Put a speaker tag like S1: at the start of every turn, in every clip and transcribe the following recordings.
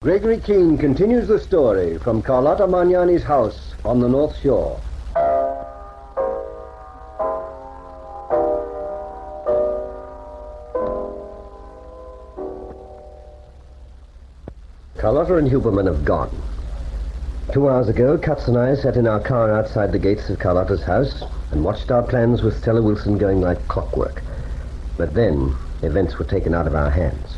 S1: Gregory Keane continues the story from Carlotta Magnani's house on the North Shore. Carlotta and Huberman have gone. 2 hours ago, Katz and I sat in our car outside the gates of Carlotta's house and watched our plans with Stella Wilson going like clockwork. But then, events were taken out of our hands.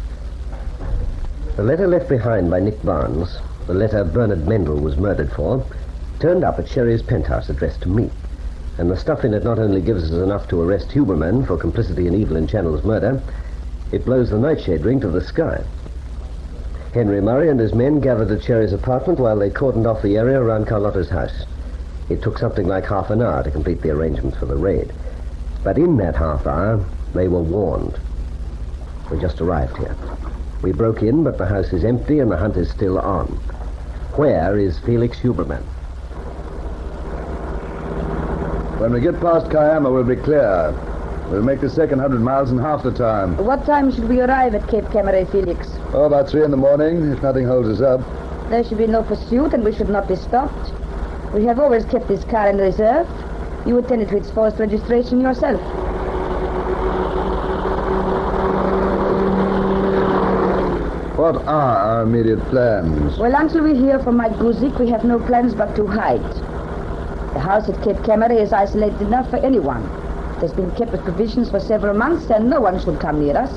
S1: The letter left behind by Nick Barnes, the letter Bernard Mendel was murdered for, turned up at Sherry's penthouse addressed to me. And the stuff in it not only gives us enough to arrest Huberman for complicity in Evelyn Channel's murder, it blows the NightShade ring to the sky. Henry Murray and his men gathered at Sherry's apartment while they cordoned off the area around Carlotta's house. It took something like half an hour to complete the arrangements for the raid. But in that half hour, they were warned. We just arrived here. We broke in, but the house is empty and the hunt is still on. Where is Felix Huberman?
S2: When we get past Kiama, we'll be clear. We'll make the second 100 miles in half the time.
S3: What time should we arrive at Cape Camaret, Felix?
S2: Oh, about 3 in the morning, if nothing holds us up.
S3: There should be no pursuit and we should not be stopped. We have always kept this car in reserve. You attended to its forced registration yourself.
S2: What are our immediate plans?
S3: Well, until we hear from Mike Guzik, we have no plans but to hide. The house at Cape Camaret is isolated enough for anyone. It has been kept with provisions for several months, and no one should come near us.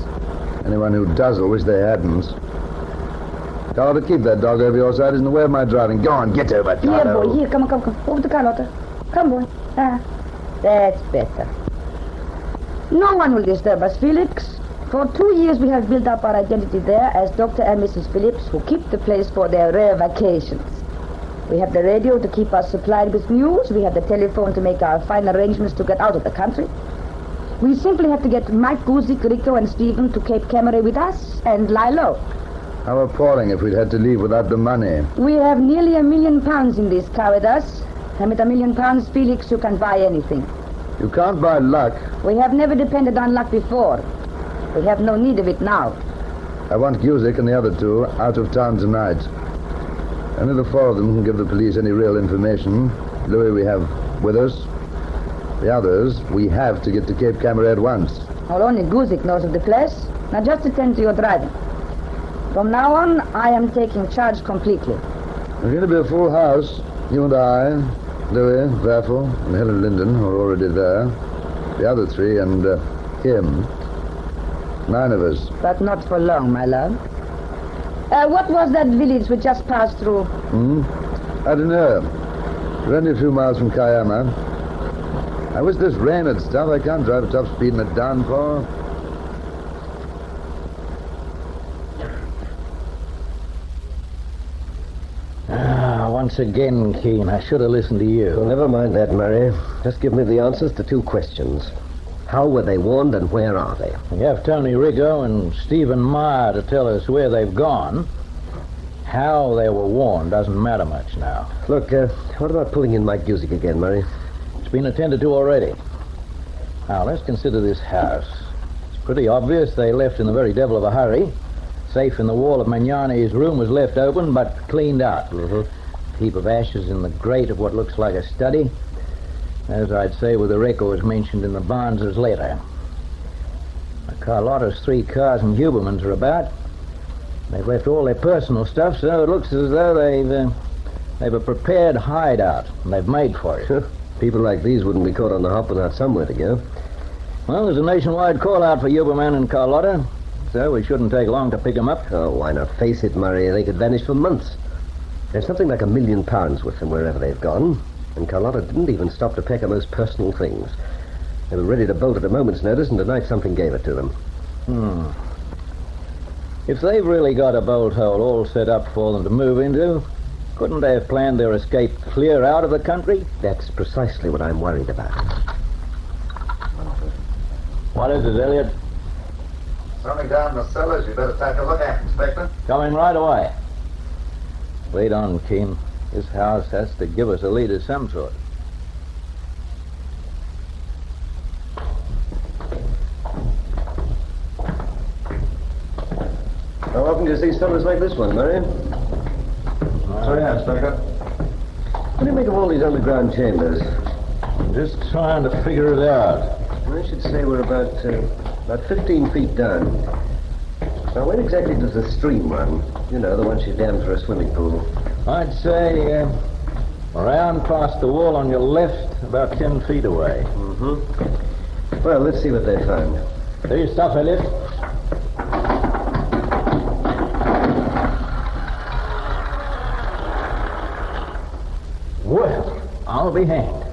S2: Anyone who does will wish they hadn't. Carlotta, keep that dog over your side. Isn't the way of my driving. Go on, get over, Carlotta.
S3: Here, boy, here, come. Over to Carlotta. Come, boy. That's better. No one will disturb us, Felix. For 2 years we have built up our identity there as Dr. and Mrs. Phillips, who keep the place for their rare vacations. We have the radio to keep us supplied with news. We have the telephone to make our fine arrangements to get out of the country. We simply have to get Mike, Guzik, Rico, and Stephen to Cape Camaret with us and lie low.
S2: How appalling if we'd had to leave without the money.
S3: We have nearly £1 million in this car with us. And with £1 million, Felix, you can buy anything.
S2: You can't buy luck.
S3: We have never depended on luck before. We have no need of it now.
S2: I want Guzik and the other two out of town tonight. Only the 4 of them can give the police any real information. Louis we have with us. The others, we have to get to Cape Camaret at once.
S3: Well, only Guzik knows of the place. Now just attend to your driving. From now on, I am taking charge completely.
S2: We're going to be a full house. You and I, Louis, Werfel, and Helen Linden, who are already there. The other 3 and him. 9 of us.
S3: But not for long, my love. What was that village we just passed through?
S2: I don't know. We're only a few miles from Kiama. I wish this rain had stopped. I can't drive at top speed in a downpour.
S4: Once again, Keane, I should have listened to you.
S1: Well, never mind that, Murray. Just give me the answers to 2 questions. How were they warned and where are they?
S4: We have Tony Rigo and Stephen Meyer to tell us where they've gone. How they were warned doesn't matter much now.
S1: Look, what about pulling in Mike Guzik again, Murray?
S4: It's been attended to already. Now, let's consider this house. It's pretty obvious they left in the very devil of a hurry. Safe in the wall of Magnani's room was left open, but cleaned out. A heap of ashes in the grate of what looks like a study. As I'd say with the records mentioned in the Barnes' letter. Carlotta's 3 cars and Huberman's are about. They've left all their personal stuff, so it looks as though they've a prepared hideout, and they've made for it.
S1: People like these wouldn't be caught on the hop without somewhere to go.
S4: Well, there's a nationwide call-out for Huberman and Carlotta, so we shouldn't take long to pick them up.
S1: Oh, why not face it, Murray? They could vanish for months. There's something like £1 million with them wherever they've gone. And Carlotta didn't even stop to pack her most personal things. They were ready to bolt at a moment's notice, and tonight something gave it to them.
S4: If they've really got a bolt hole all set up for them to move into, couldn't they have planned their escape clear out of the country?
S1: That's precisely what I'm worried about.
S4: What is it, Elliot?
S2: Something down in the cellars. You better take a look at, Inspector.
S4: Coming right away. Wait on, Keane. This house has to give us a lead of some sort.
S1: How often do you guess these fellas like this one, Murray.
S2: So yeah, Inspector.
S1: What do you make of all these underground chambers?
S4: Just trying to figure it out.
S1: I should say we're about 15 feet down. Now, where exactly does the stream run? You know, the one she dammed for a swimming pool.
S4: I'd say around past the wall on your left, about 10 feet away.
S1: Mm-hmm. Well, let's see what they found.
S4: Do your stuff, Elliot. Well, I'll be hanged.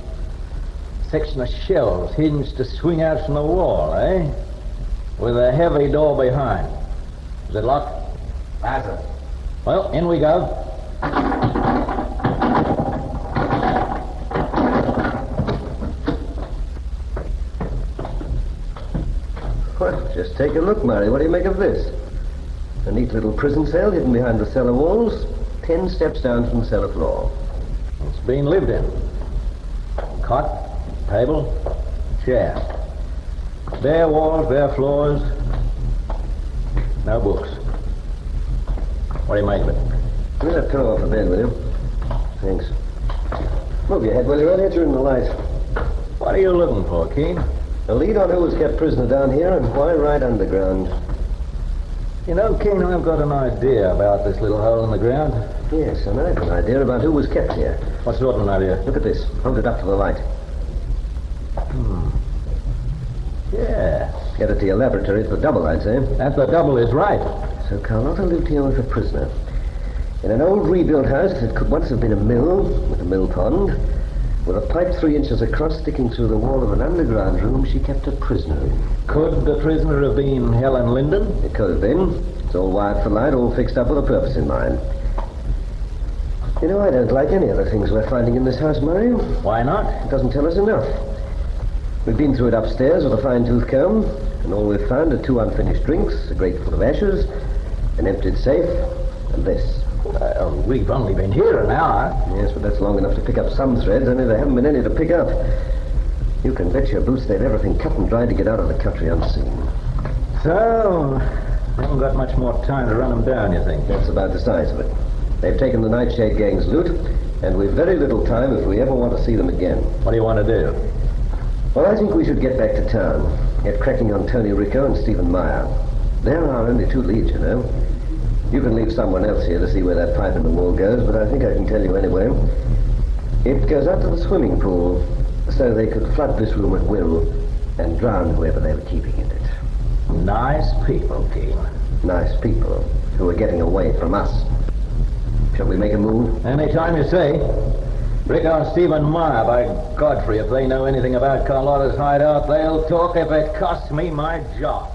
S4: Section of shelves hinged to swing out from the wall, eh? With a heavy door behind. Is it locked?
S1: That's it.
S4: Well, in we go.
S1: Well, just take a look, Murray. What do you make of this? A neat little prison cell hidden behind the cellar walls, 10 steps down from the cellar floor.
S4: It's been lived in. Cot, table, chair. Bare walls, bare floors. No books. What do you make of it?
S1: Move that pillow off the bed, will you? Thanks. Move your head, will you? I'll hit you in the light.
S4: What are you looking for, Keene?
S1: A lead on who was kept prisoner down here and why right underground.
S4: You know, Keene, I've got an idea about this little hole in the ground.
S1: Yes, and I've an idea about who was kept here.
S4: What sort of an idea?
S1: Look at this. Hold it up to the light.
S4: Yeah.
S1: Get it to your laboratory. It's the double, I'd say.
S4: That the double is right.
S1: So Carlotta lived here as a prisoner. In an old rebuilt house that could once have been a mill, with a mill pond, with a pipe 3 inches across sticking through the wall of an underground room she kept a prisoner in.
S4: Could the prisoner have been Helen Linden?
S1: It could have been. It's all wired for light, all fixed up with a purpose in mind. You know, I don't like any of the things we're finding in this house, Murray.
S4: Why not?
S1: It doesn't tell us enough. We've been through it upstairs with a fine-tooth comb, and all we've found are 2 unfinished drinks, a grate full of ashes, an emptied safe, and this.
S4: We've only been here an hour.
S1: Yes, but that's long enough to pick up some threads, only there haven't been any to pick up. You can bet your boots they've everything cut and dried to get out of the country unseen.
S4: So, we haven't got much more time to run them down, you think?
S1: That's about the size of it. They've taken the NightShade gang's loot, and we've very little time if we ever want to see them again.
S4: What do you want to do?
S1: Well, I think we should get back to town, get cracking on Tony Rico and Stephen Meyer. They're our only 2 leads, you know. You can leave someone else here to see where that pipe in the wall goes, but I think I can tell you anyway. It goes out to the swimming pool, so they could flood this room at will and drown whoever they were keeping in it.
S4: Nice people, Keene.
S1: Nice people who are getting away from us. Shall we make a move?
S4: Anytime you say. Rico and Stephen Meyer, by Godfrey, if they know anything about Carlotta's hideout, they'll talk if it costs me my job.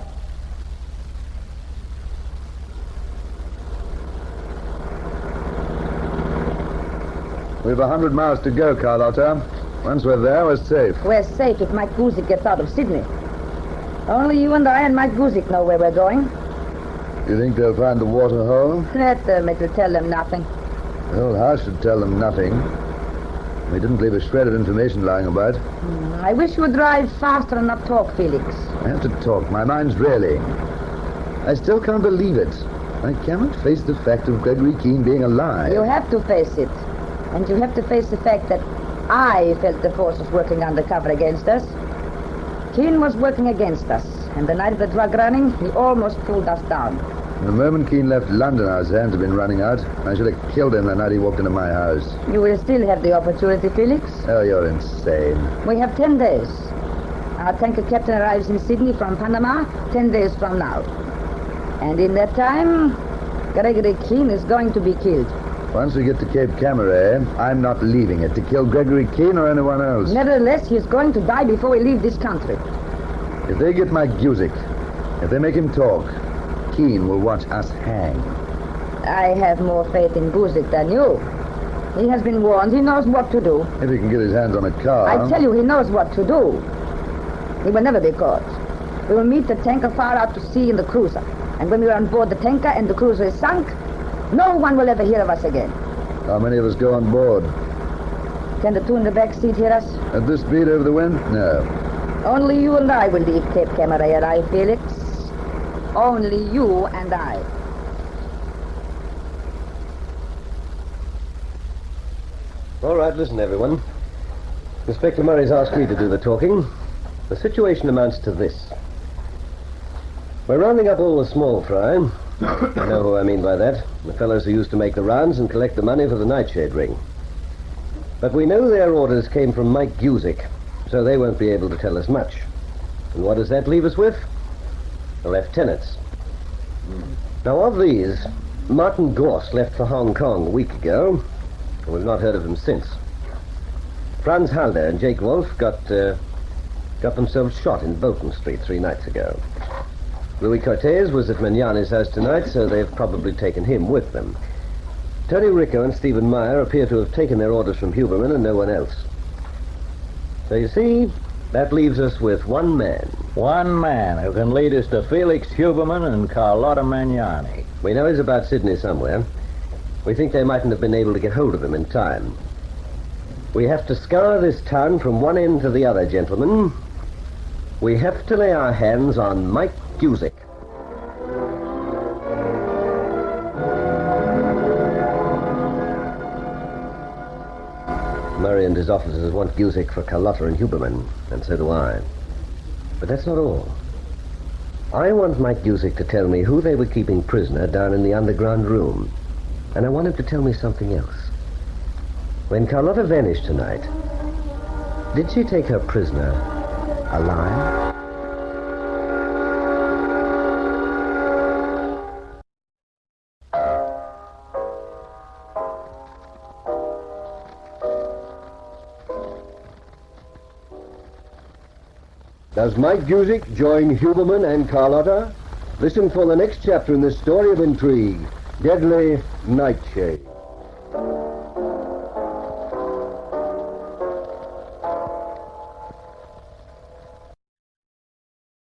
S2: We've 100 miles to go, Carlotta. Once we're there, we're safe.
S3: We're safe if Mike Guzik gets out of Sydney. Only you and I and Mike Guzik know where we're going.
S2: You think they'll find the water hole?
S3: That will tell them nothing.
S2: The whole house should tell them nothing. We didn't leave a shred of information lying about.
S3: I wish you would drive faster and not talk, Felix.
S2: I have to talk. My mind's reeling. I still can't believe it. I cannot face the fact of Gregory Keene being alive.
S3: You have to face it. And you have to face the fact that I felt the forces working undercover against us. Keene was working against us. And the night of the drug running, he almost pulled us down.
S2: The moment Keene left London, our hands had been running out. I should have killed him the night he walked into my house.
S3: You will still have the opportunity, Felix.
S2: Oh, you're insane.
S3: We have 10 days. Our tanker captain arrives in Sydney from Panama 10 days from now. And in that time, Gregory Keene is going to be killed.
S2: Once we get to Cape Camaret, I'm not leaving it to kill Gregory Keene or anyone else.
S3: Nevertheless, he's going to die before we leave this country.
S2: If they get Mike Guzik, if they make him talk, Keene will watch us hang.
S3: I have more faith in Guzik than you. He has been warned. He knows what to do.
S2: If he can get his hands on a car...
S3: I tell you, he knows what to do. He will never be caught. We will meet the tanker far out to sea in the cruiser. And when we are on board the tanker and the cruiser is sunk, no one will ever hear of us again.
S2: How many of us go on board?
S3: Can the 2 in the back seat hear us?
S2: At this speed over the wind? No.
S3: Only you and I will leave Cape Camaret alive, Felix. Only you and I.
S1: All right, listen, everyone. Inspector Murray's asked me to do the talking. The situation amounts to this. We're rounding up all the small fry. You know who I mean by that. The fellows who used to make the rounds and collect the money for the NightShade ring. But we know their orders came from Mike Guzik, so they won't be able to tell us much. And what does that leave us with? The lieutenants. Now, of these, Martin Gorse left for Hong Kong a week ago, and we've not heard of him since. Franz Halder and Jake Wolf got themselves shot in Bolton Street 3 nights ago. Louis Cortez was at Magnani's house tonight, so they've probably taken him with them. Tony Rico and Stephen Meyer appear to have taken their orders from Huberman and no one else. So you see, that leaves us with one man.
S4: One man who can lead us to Felix Huberman and Carlotta Magnani.
S1: We know he's about Sydney somewhere. We think they mightn't have been able to get hold of him in time. We have to scour this town from one end to the other, gentlemen. We have to lay our hands on Mike Guzik. Murray and his officers want Guzik for Carlotta and Huberman, and so do I. But that's not all. I want Mike Guzik to tell me who they were keeping prisoner down in the underground room. And I want him to tell me something else. When Carlotta vanished tonight, did she take her prisoner alive?
S5: Does Mike Guzik join Huberman and Carlotta? Listen for the next chapter in this story of intrigue, Deadly Nightshade.